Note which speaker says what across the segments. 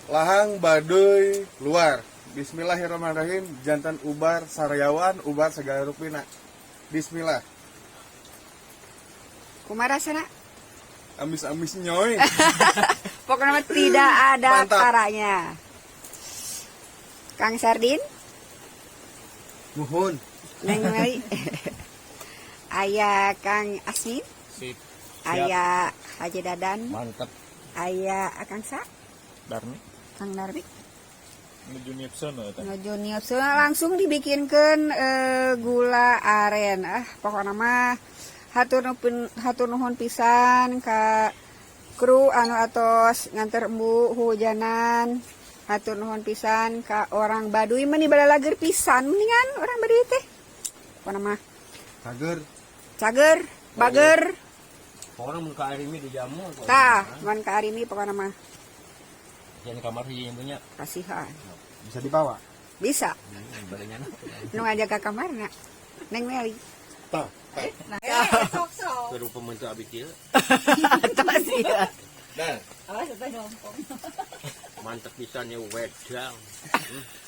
Speaker 1: Lahang baduy luar. Bismillahirrahmanirrahim. Jantan ubar sarayawan ubar segala rupina. Bismillah.
Speaker 2: Kumaha rasana?
Speaker 1: Amis-amis nyoy.
Speaker 2: Pokoknya tidak ada
Speaker 1: Mantap.
Speaker 2: caranya. Kang Sardin,
Speaker 1: Nuhun.
Speaker 2: Neng Meli, Ayah Kang Asmin,
Speaker 3: Sip.
Speaker 2: Ayah Haji Dadan,
Speaker 3: Mantap.
Speaker 2: Ayah Akang Sa,
Speaker 3: Darmi.
Speaker 2: Kang Darmi.
Speaker 3: Menuju Nipson
Speaker 2: Ngejunior langsung dibikinkan gula aren. Pokoknya mah hatur nuhun pisan ka kru anu atos nganter embu hujanan. Hatur nuhun pisan ka orang Baduy meni balalager pisan mendingan orang Baduy teh. Pokoknya mah cager, bager.
Speaker 3: Pokoknya mun ka Arimi di jamu.
Speaker 2: Tah, man ka Arimi pokoknya mah
Speaker 3: Yang kamar hiji yang punya.
Speaker 2: kasihan.
Speaker 1: Bisa dibawa.
Speaker 2: Bisa.
Speaker 3: Badannya
Speaker 2: Nu ngajak ka kamarna. Neng Meli.
Speaker 1: Tah.
Speaker 3: Baru pembentuk abi kieu.
Speaker 1: Nah,
Speaker 3: Mantap pisan ya wedang.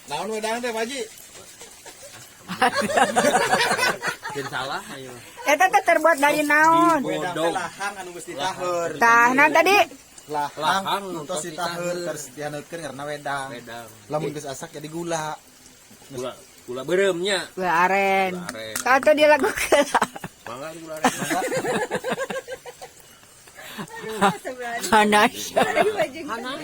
Speaker 1: naon wedang teh Pak Haji?
Speaker 3: Dan salah ayo.
Speaker 2: Eta teh terbuat dari naon?
Speaker 1: Wedang teh lahang anu geus ditaheur.
Speaker 2: Tah, nah tadi
Speaker 1: Lahang tos ditaheur terus dihaneutkeun karena wedang.
Speaker 3: Wedang.
Speaker 1: Lamun geus asak jadi gula.
Speaker 3: Gula bereumnya.
Speaker 2: gula aren.
Speaker 3: Gula aren.
Speaker 2: Kata dia lagu kela.
Speaker 3: Mangga gula aren.
Speaker 2: Panas.
Speaker 3: Hanas.